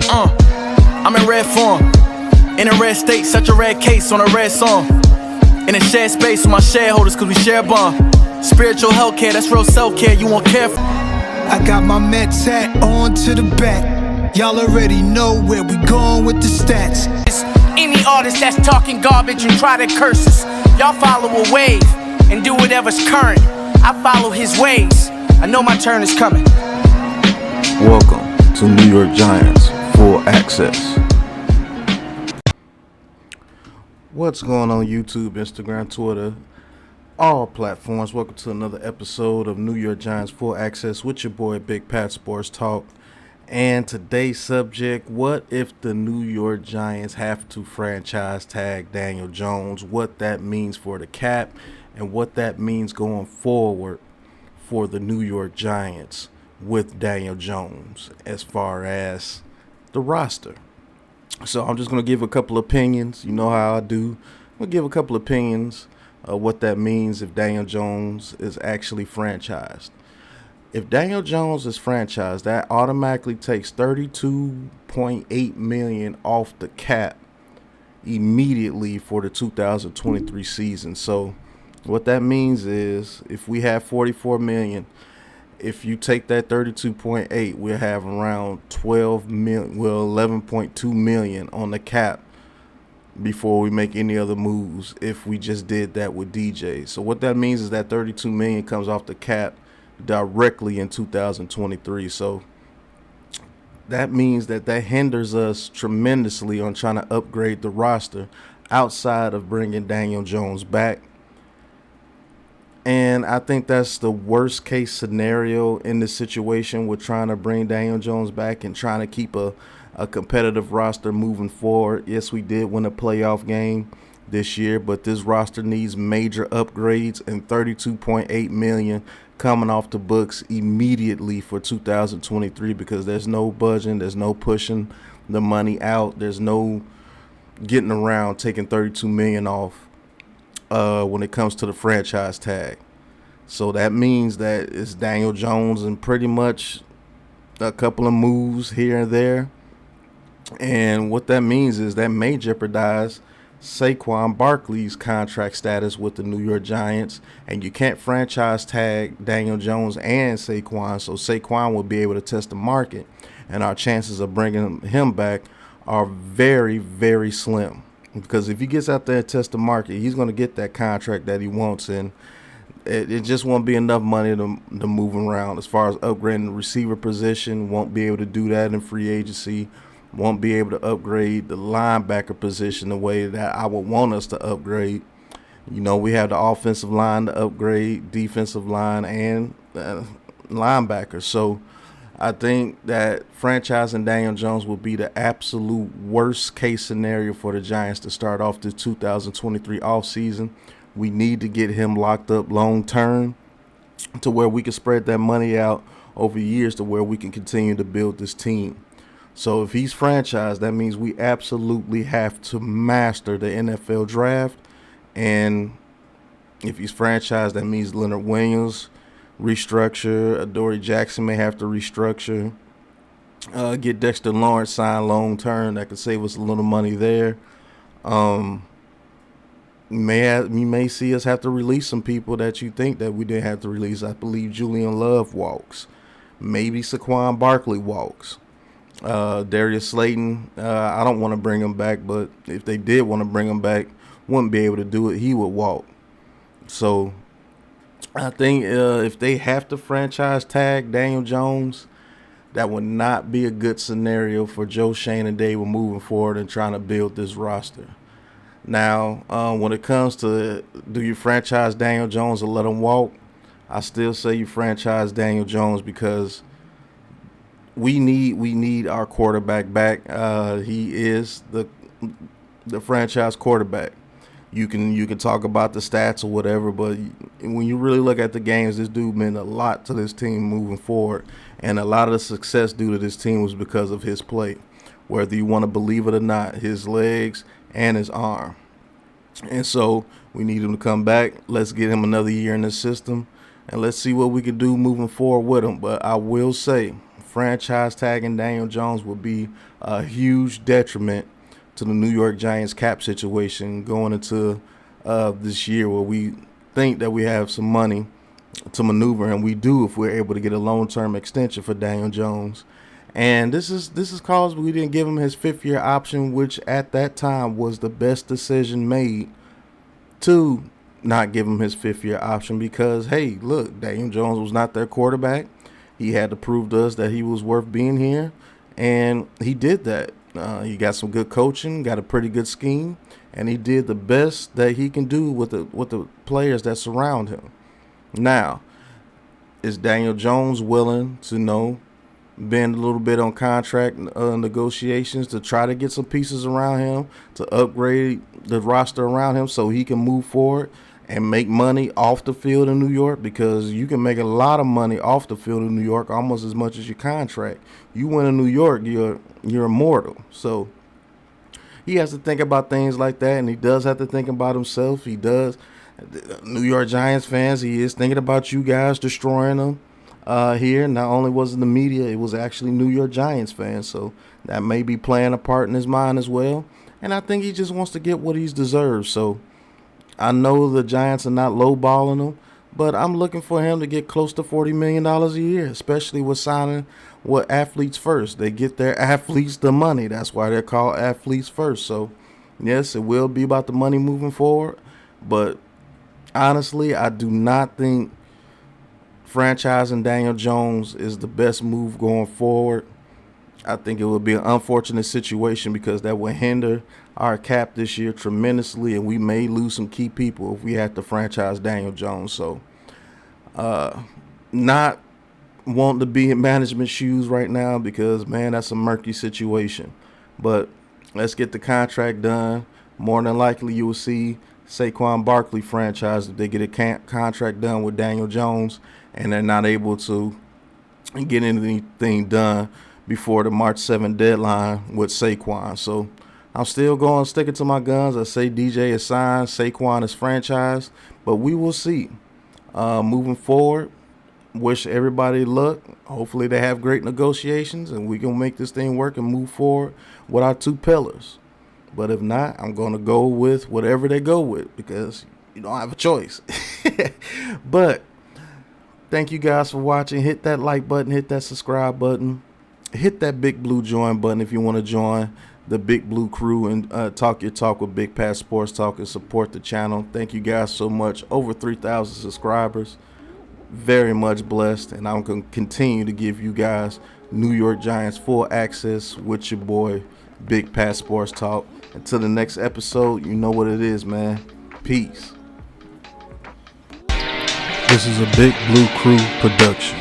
I'm in red form, in a red state, such a red case on a red song. In a shared space with my shareholders, cause we share a bond. Spiritual healthcare, that's real self-care, you won't care for. I got my Mets hat on to the back. Y'all already know where we going with the stats. Any artist that's talking garbage and try to curse us, y'all follow a wave and do whatever's current. I follow his ways, I know my turn is coming. Welcome to New York Giants Full Access. What's going on YouTube, Instagram, Twitter, all platforms? Welcome to another episode of New York Giants Full Access with your boy BigPatssportsTalk. And today's subject, what if the New York Giants have to franchise tag Daniel Jones, what that means for the cap, and what that means going forward for the New York Giants with Daniel Jones as far as the roster. So I'm just going to give a couple opinions. You know how I do. I'm going to give a couple opinions of what that means if Daniel Jones is actually franchised. If Daniel Jones is franchised, that automatically takes $32.8 million off the cap immediately for the 2023 season. So what that means is if we have $44 million, if you take that 32.8, we'll have around 12 million, well, 11.2 million on the cap before we make any other moves if we just did that with DJ. So what that means is that 32 million comes off the cap directly in 2023. So that means that hinders us tremendously on trying to upgrade the roster outside of bringing Daniel Jones back. And I think that's the worst case scenario in this situation with trying to bring Daniel Jones back and trying to keep a competitive roster moving forward. Yes, we did win a playoff game this year, but this roster needs major upgrades, and $32.8 million coming off the books immediately for 2023 because there's no budging, there's no pushing the money out, there's no getting around taking $32 million off when it comes to the franchise tag. So that means that it's Daniel Jones and pretty much a couple of moves here and there. And what that means is that may jeopardize Saquon Barkley's contract status with the New York Giants, and you can't franchise tag Daniel Jones and Saquon, so Saquon will be able to test the market, and our chances of bringing him back are very, very slim. Because if he gets out there and test the market, he's going to get that contract that he wants, and it just won't be enough money to move around. As far as upgrading the receiver position, won't be able to do that in free agency. Won't be able to upgrade the linebacker position the way that I would want us to upgrade. You know, we have the offensive line to upgrade, defensive line, and linebackers. So I think that franchising Daniel Jones will be the absolute worst case scenario for the Giants to start off the 2023 offseason. We need to get him locked up long term to where we can spread that money out over years to where we can continue to build this team. So if he's franchised, that means we absolutely have to master the NFL draft. And if he's franchised, that means Leonard Williams restructure. Adoree Jackson may have to restructure. Get Dexter Lawrence signed long term. That could save us a little money there. You may see us have to release some people that you think that we didn't have to release. I believe Julian Love walks. Maybe Saquon Barkley walks. Darius Slayton, I don't want to bring him back, but if they did want to bring him back, wouldn't be able to do it. He would walk. So I think if they have to franchise tag Daniel Jones, that would not be a good scenario for Joe Shane and David moving forward and trying to build this roster. Now, when it comes to do you franchise Daniel Jones or let him walk, I still say you franchise Daniel Jones because we need our quarterback back. He is the franchise quarterback. You can talk about the stats or whatever, but when you really look at the games, this dude meant a lot to this team moving forward, and a lot of the success due to this team was because of his play, whether you want to believe it or not, his legs and his arm. And so we need him to come back. Let's get him another year in the system, and let's see what we can do moving forward with him. But I will say, franchise tagging Daniel Jones would be a huge detriment to the New York Giants cap situation going into this year, where we think that we have some money to maneuver, and we do if we're able to get a long-term extension for Daniel Jones. And this is cause we didn't give him his 5th-year option, which at that time was the best decision made to not give him his 5th-year option, because, hey, look, Daniel Jones was not their quarterback. He had to prove to us that he was worth being here, and he did that. He got some good coaching, got a pretty good scheme, and he did the best that he can do with the players that surround him. Now, is Daniel Jones willing to bend a little bit on contract negotiations to try to get some pieces around him, to upgrade the roster around him so he can move forward and make money off the field in New York? Because you can make a lot of money off the field in New York, almost as much as your contract. You win in New York, you're immortal. So he has to think about things like that, and he does have to think about himself. He does. New York Giants fans, he is thinking about you guys destroying them here. Not only was it the media, it was actually New York Giants fans. So that may be playing a part in his mind as well. And I think he just wants to get what he's deserved. So I know the Giants are not lowballing him, but I'm looking for him to get close to $40 million a year, especially with signing what athletes first. They get their athletes the money. That's why they're called athletes first. So, yes, it will be about the money moving forward. But honestly, I do not think franchising Daniel Jones is the best move going forward. I think it would be an unfortunate situation, because that would hinder our cap this year tremendously, and we may lose some key people if we have to franchise Daniel Jones. So, not wanting to be in management shoes right now, because, man, that's a murky situation. But let's get the contract done. More than likely, you will see Saquon Barkley franchise if they get a contract done with Daniel Jones and they're not able to get anything done before the March 7th deadline with Saquon. So I'm still sticking to my guns. I say DJ is signed, Saquon is franchised, but we will see. Moving forward, wish everybody luck. Hopefully they have great negotiations and we can make this thing work and move forward with our 2 pillars. But if not, I'm going to go with whatever they go with, because you don't have a choice. But thank you guys for watching. Hit that like button, hit that subscribe button, hit that big blue join button if you want to join the Big Blue crew and talk your talk with Big Pat Sports Talk and support the channel. Thank you guys so much. Over 3,000 subscribers. Very much blessed, and I'm going to continue to give you guys New York Giants full access with your boy Big Pat Sports Talk. Until the next episode, you know what it is, man. Peace. This is a Big Blue Crew production.